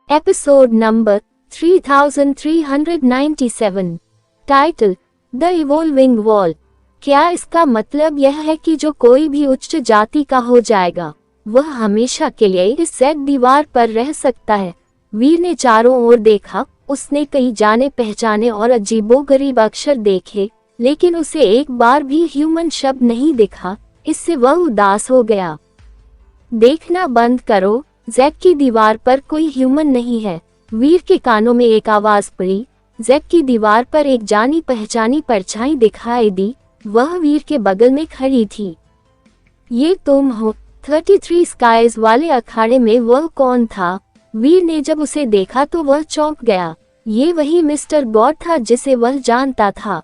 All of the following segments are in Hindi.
Episode number 3397। Title the evolving wall. क्या इसका मतलब यह है कि जो कोई भी उच्च जाति का हो जाएगा वह हमेशा के लिए इस जेड दीवार पर रह सकता है? वीर ने चारों ओर देखा। उसने कई जाने पहचाने और अजीबोगरीब अक्षर देखे, लेकिन उसे एक बार भी ह्यूमन शब्द नहीं दिखा। इससे वह उदास हो गया। देखना बंद करो, जेड की दीवार पर कोई ह्यूमन नहीं है। वीर के कानों में एक आवाज पड़ी। जेड की दीवार पर एक जानी पहचानी परछाई दिखाई दी। वह वीर के बगल में खड़ी थी। ये तुम हो? 33 स्काइज वाले अखाड़े में वह कौन था? वीर ने जब उसे देखा तो वह चौंक गया। ये वही मिस्टर गॉड था जिसे वह जानता था।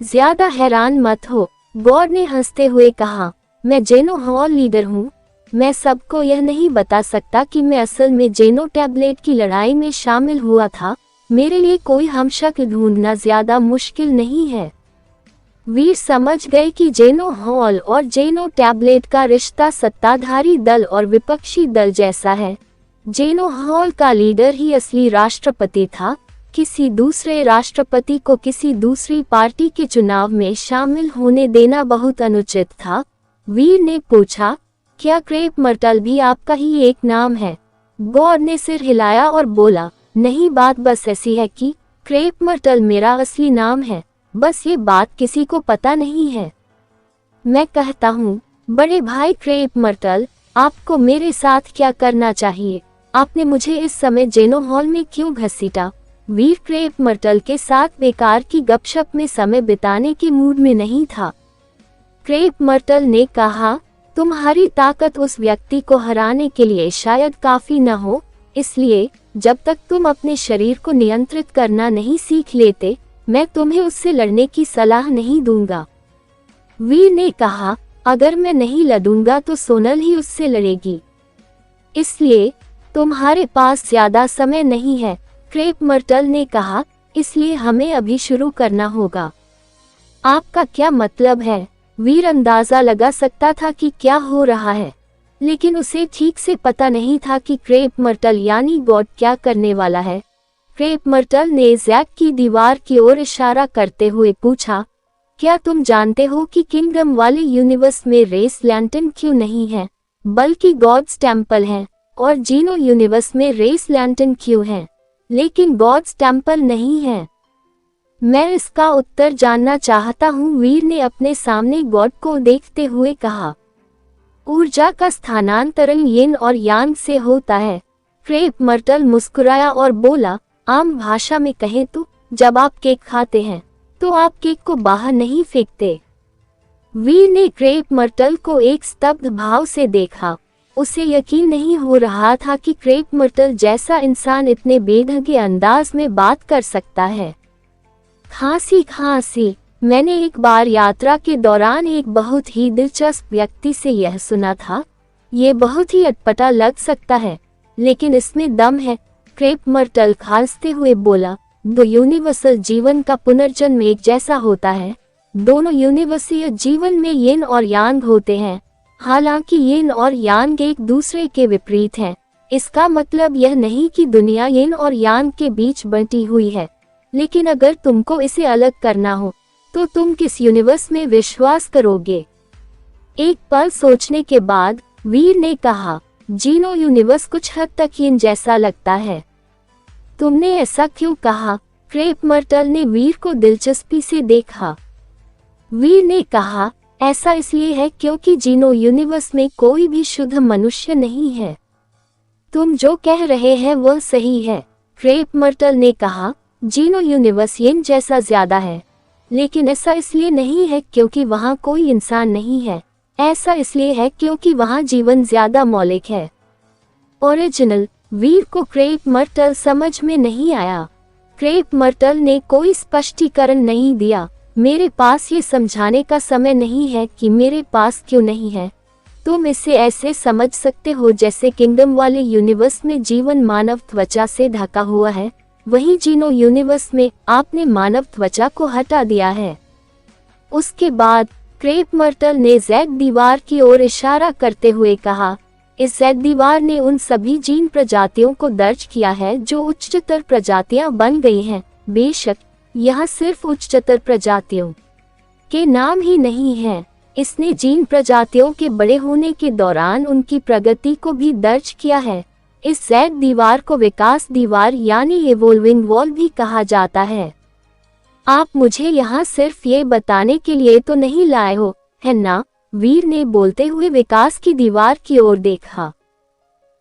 ज्यादा हैरान मत हो, गॉड ने हंसते हुए कहा। मैं जेनो हॉल लीडर हूँ। मैं सबको यह नहीं बता सकता कि मैं असल में जेनो टैबलेट की लड़ाई में शामिल हुआ था। मेरे लिए कोई हमशक्ल ढूंढना ज्यादा मुश्किल नहीं है। वीर समझ गए कि जेनो हॉल और जेनो टैबलेट का रिश्ता सत्ताधारी दल और विपक्षी दल जैसा है। जेनो हॉल का लीडर ही असली राष्ट्रपति था। किसी दूसरे राष्ट्रपति को किसी दूसरी पार्टी के चुनाव में शामिल होने देना बहुत अनुचित था। वीर ने पूछा, क्या क्रेप मर्टल भी आपका ही एक नाम है? गॉड ने सिर हिलाया और बोला, नहीं, बात बस ऐसी है कि क्रेप मर्टल मेरा असली नाम है। बस ये बात किसी को पता नहीं है। मैं कहता हूँ, बड़े भाई क्रेप मर्टल, आपको मेरे साथ क्या करना चाहिए? आपने मुझे इस समय जेनो हॉल में क्यों घसीटा? वीर क्रेप मर्टल के साथ बेकार की गपशप में समय बिताने के मूड में नहीं था। क्रेप मर्टल ने कहा, तुम्हारी ताकत उस व्यक्ति को हराने के लिए शायद काफी न हो, इसलिए जब तक तुम अपने शरीर को नियंत्रित करना नहीं सीख लेते, मैं तुम्हें उससे लड़ने की सलाह नहीं दूंगा। वीर ने कहा, अगर मैं नहीं लड़ूंगा तो सोनल ही उससे लड़ेगी, इसलिए तुम्हारे पास ज्यादा समय नहीं है। क्रेप मर्टल ने कहा, इसलिए हमें अभी शुरू करना होगा। आपका क्या मतलब है? वीर अंदाजा लगा सकता था कि क्या हो रहा है, लेकिन उसे ठीक से पता नहीं था कि क्रेप मर्टल यानी गॉड क्या करने वाला है। क्रेप मर्टल ने जैक की दीवार की ओर इशारा करते हुए पूछा, क्या तुम जानते हो कि किंगडम वाले यूनिवर्स में रेस लैंटन क्यों नहीं है, बल्कि गॉड्स टेम्पल है? और जीनो यूनिवर्स में रेस लैंटन क्यों है, लेकिन गॉड्स टेम्पल नहीं है? मैं इसका उत्तर जानना चाहता हूँ, वीर ने अपने सामने गॉड को देखते हुए कहा। ऊर्जा का स्थानांतरण यिन और यांग से होता है। क्रेप मर्टल मुस्कुराया और बोला, आम भाषा में कहें तो जब आप केक खाते हैं तो आप केक को बाहर नहीं फेंकते। वीर ने क्रेप मर्टल को एक स्तब्ध भाव से देखा। उसे यकीन नहीं हो रहा था कि क्रेप मर्टल जैसा इंसान इतने बेढंगे अंदाज में बात कर सकता है। खांसी, मैंने एक बार यात्रा के दौरान एक बहुत ही दिलचस्प व्यक्ति से यह सुना था। ये बहुत ही अटपटा लग सकता है, लेकिन इसमें दम है। क्रेप मर्टल खांसते हुए बोला, दो यूनिवर्सल जीवन का पुनर्जन्म एक जैसा होता है। दोनों यूनिवर्सीय जीवन में यिन और यांग होते हैं। हालांकि यिन और यांग एक दूसरे के विपरीत हैं। इसका मतलब यह नहीं कि दुनिया यिन और यांग के बीच बंटी हुई है, लेकिन अगर तुमको इसे अलग करना हो तो तुम किस यूनिवर्स में विश्वास करोगे? एक पल सोचने के बाद वीर ने कहा, जीनो यूनिवर्स कुछ हद तक यिन जैसा लगता है। तुमने ऐसा क्यों कहा? क्रेप मर्टल ने वीर को दिलचस्पी से देखा। वीर ने कहा, ऐसा इसलिए है क्योंकि जीनो यूनिवर्स में कोई भी शुद्ध मनुष्य नहीं है। तुम जो कह रहे हैं वह सही है, क्रेप मर्टल ने कहा। जीनो यूनिवर्स यिन जैसा ज्यादा है, लेकिन ऐसा इसलिए नहीं है क्योंकि वहाँ कोई इंसान नहीं है। ऐसा इसलिए है क्योंकि वहाँ जीवन ज्यादा मौलिक है, ओरिजिनल। वीर को क्रेप मर्टल समझ में नहीं आया। क्रेप मर्टल ने कोई स्पष्टीकरण नहीं दिया। मेरे पास ये समझाने का समय नहीं है कि मेरे पास क्यों नहीं है। तुम इसे ऐसे समझ सकते हो जैसे किंगडम वाले यूनिवर्स में जीवन मानव त्वचा से ढका हुआ है, वहीं जीनो यूनिवर्स में आपने मानव त्वचा को हटा दिया है। उसके बाद क्रेप मर्टल ने जैक दीवार की ओर इशारा करते हुए कहा, इस Z दीवार ने उन सभी जीन प्रजातियों को दर्ज किया है जो उच्चतर प्रजातियां बन गई हैं। बेशक यह सिर्फ उच्चतर प्रजातियों के नाम ही नहीं हैं, इसने जीन प्रजातियों के बड़े होने के दौरान उनकी प्रगति को भी दर्ज किया है। इस Z दीवार को विकास दीवार यानी इवोल्विंग वॉल भी कहा जाता है। आप मुझे यहाँ सिर्फ ये बताने के लिए तो नहीं लाए हो, है ना? वीर ने बोलते हुए विकास की दीवार की ओर देखा।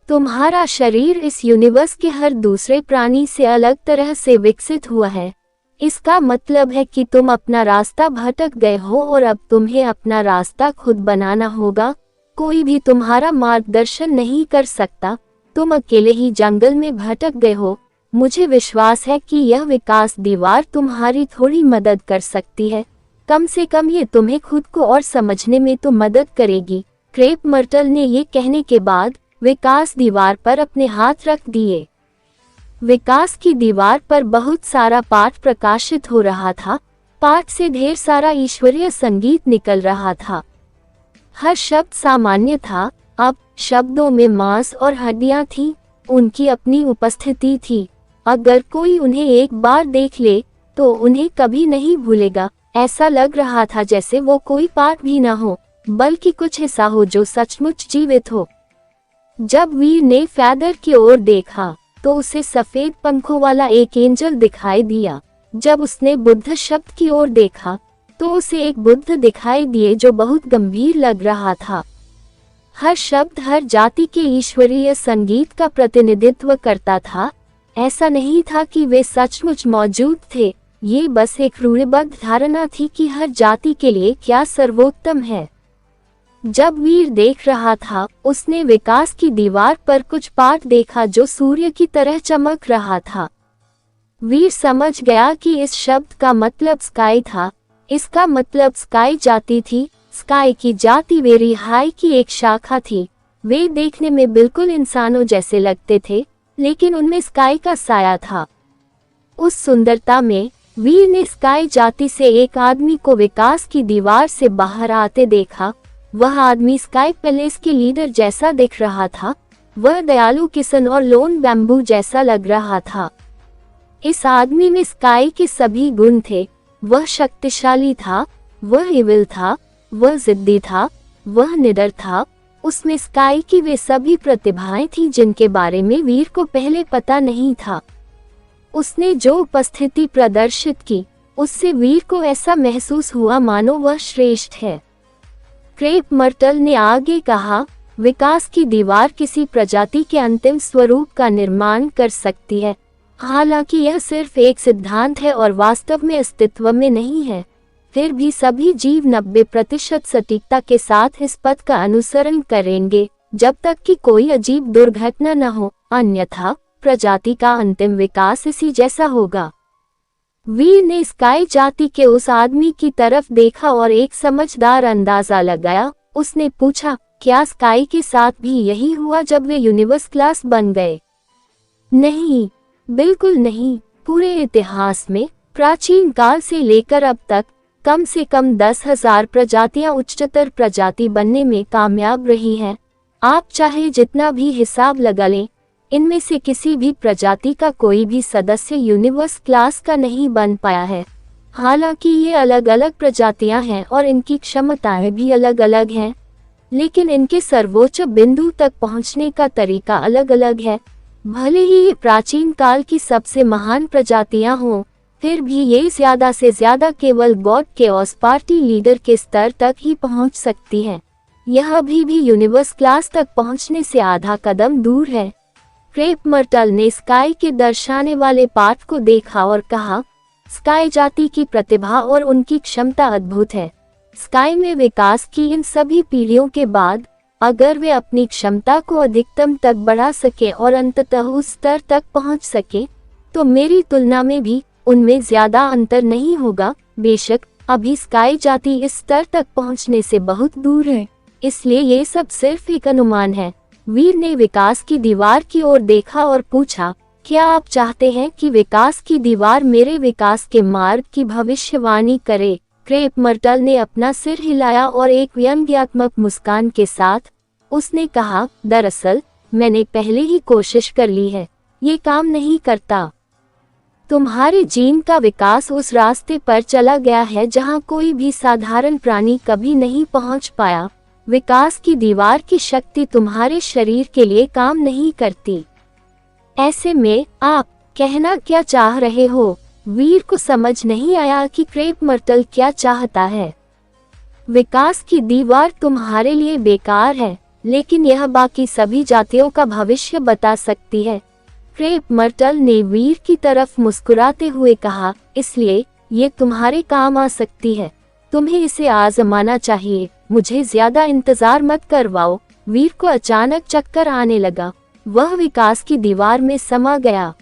तुम्हारा शरीर इस यूनिवर्स के हर दूसरे प्राणी से अलग तरह से विकसित हुआ है। इसका मतलब है कि तुम अपना रास्ता भटक गए हो और अब तुम्हें अपना रास्ता खुद बनाना होगा। कोई भी तुम्हारा मार्गदर्शन नहीं कर सकता। तुम अकेले ही जंगल में भटक गए हो। मुझे विश्वास है कि यह विकास दीवार तुम्हारी थोड़ी मदद कर सकती है। कम से कम ये तुम्हें खुद को और समझने में तो मदद करेगी। क्रेप मर्टल ने ये कहने के बाद विकास दीवार पर अपने हाथ रख दिए। विकास की दीवार पर बहुत सारा पाठ प्रकाशित हो रहा था। पाठ से ढेर सारा ईश्वरीय संगीत निकल रहा था। हर शब्द सामान्य था। अब शब्दों में मांस और हड्डियां थीं। उनकी अपनी उपस्थिति थी। अगर कोई उन्हें एक बार देख ले तो उन्हें कभी नहीं भूलेगा। ऐसा लग रहा था जैसे वो कोई पार्ट भी न हो, बल्कि कुछ हिस्सा हो जो सचमुच जीवित हो। जब वीर ने फैदर की ओर देखा तो उसे सफेद पंखों वाला एक एंजल दिखाई दिया। जब उसने बुद्ध शब्द की ओर देखा तो उसे एक बुद्ध दिखाई दिए जो बहुत गंभीर लग रहा था। हर शब्द हर जाति के ईश्वरीय संगीत का प्रतिनिधित्व करता था। ऐसा नहीं था कि वे सचमुच मौजूद थे, ये बस एक रूढ़िबद्ध धारणा थी कि हर जाति के लिए क्या सर्वोत्तम है। जब वीर देख रहा था उसने विकास की दीवार पर कुछ पाठ देखा जो सूर्य की तरह चमक रहा था। वीर समझ गया कि इस शब्द का मतलब स्काई था। इसका मतलब स्काई जाति थी। स्काई की जाति वेरी हाई की एक शाखा थी। वे देखने में बिल्कुल इंसानों जैसे लगते थे, लेकिन उनमें स्काई का साया था। उस सुंदरता में वीर ने स्काई जाति से एक आदमी को विकास की दीवार से बाहर आते देखा। वह आदमी स्काई पैलेस के लीडर जैसा दिख रहा था। वह दयालु किसान और लोन बैम्बू जैसा लग रहा था। इस आदमी में स्काई के सभी गुण थे। वह शक्तिशाली था, वह इविल था, वह जिद्दी था, वह निडर था। उसमें स्काई की वे सभी प्रतिभाएं थीं जिनके बारे में वीर को पहले पता नहीं था। उसने जो उपस्थिति प्रदर्शित की उससे वीर को ऐसा महसूस हुआ मानो वह श्रेष्ठ है। क्रेप मर्टल ने आगे कहा, विकास की दीवार किसी प्रजाति के अंतिम स्वरूप का निर्माण कर सकती है। हालांकि यह सिर्फ एक सिद्धांत है और वास्तव में अस्तित्व में नहीं है, फिर भी सभी जीव 90% सटीकता के साथ इस पथ का अनुसरण करेंगे जब तक कि कोई अजीब दुर्घटना न हो, अन्यथा प्रजाति का अंतिम विकास इसी जैसा होगा। वीर ने स्काई जाति के उस आदमी की तरफ देखा और एक समझदार अंदाजा लगाया। उसने पूछा, क्या स्काई के साथ भी यही हुआ जब वे यूनिवर्स क्लास बन गए? नहीं, बिल्कुल नहीं। पूरे इतिहास में प्राचीन काल से लेकर अब तक कम से कम 10,000 प्रजातियां उच्चतर प्रजाति बनने में कामयाब रही हैं। आप चाहे जितना भी हिसाब लगा लें, इनमें से किसी भी प्रजाति का कोई भी सदस्य यूनिवर्स क्लास का नहीं बन पाया है। हालांकि ये अलग अलग प्रजातियां हैं और इनकी क्षमताएं भी अलग अलग हैं, लेकिन इनके सर्वोच्च बिंदु तक पहुंचने का तरीका अलग अलग है। भले ही ये प्राचीन काल की सबसे महान प्रजातियां हों, फिर भी ये ज्यादा से ज्यादा केवल गॉड केओस पार्टी लीडर के स्तर तक ही पहुंच सकती हैं। यह अभी भी यूनिवर्स क्लास तक पहुंचने से आधा कदम दूर है। क्रेप मर्टल ने स्काई के दर्शाने वाले पाठ को देखा और कहा, स्काई जाति की प्रतिभा और उनकी क्षमता अद्भुत है। स्काई में विकास की इन सभी पीढ़ियों के बाद अगर वे अपनी क्षमता को अधिकतम तक बढ़ा सके और अंततः उस स्तर तक पहुंच सके, तो मेरी तुलना में भी उनमें ज्यादा अंतर नहीं होगा। बेशक अभी स्काई जाति इस स्तर तक पहुंचने से बहुत दूर है, इसलिए ये सब सिर्फ एक अनुमान है। वीर ने विकास की दीवार की ओर देखा और पूछा, क्या आप चाहते हैं कि विकास की दीवार मेरे विकास के मार्ग की भविष्यवाणी करे? क्रेप मर्टल ने अपना सिर हिलाया और एक व्यंग्यात्मक मुस्कान के साथ उसने कहा, दरअसल मैंने पहले ही कोशिश कर ली है, ये काम नहीं करता। तुम्हारे जीन का विकास उस रास्ते पर चला गया है जहां कोई भी साधारण प्राणी कभी नहीं पहुंच पाया। विकास की दीवार की शक्ति तुम्हारे शरीर के लिए काम नहीं करती। ऐसे में आप कहना क्या चाह रहे हो? वीर को समझ नहीं आया कि क्रेप मर्टल क्या चाहता है। विकास की दीवार तुम्हारे लिए बेकार है, लेकिन यह बाकी सभी जातियों का भविष्य बता सकती है। क्रेप मर्टल ने वीर की तरफ मुस्कुराते हुए कहा, इसलिए ये तुम्हारे काम आ सकती है। तुम्हें इसे आजमाना चाहिए। मुझे ज्यादा इंतजार मत करवाओ। वीर को अचानक चक्कर आने लगा। वह विकास की दीवार में समा गया।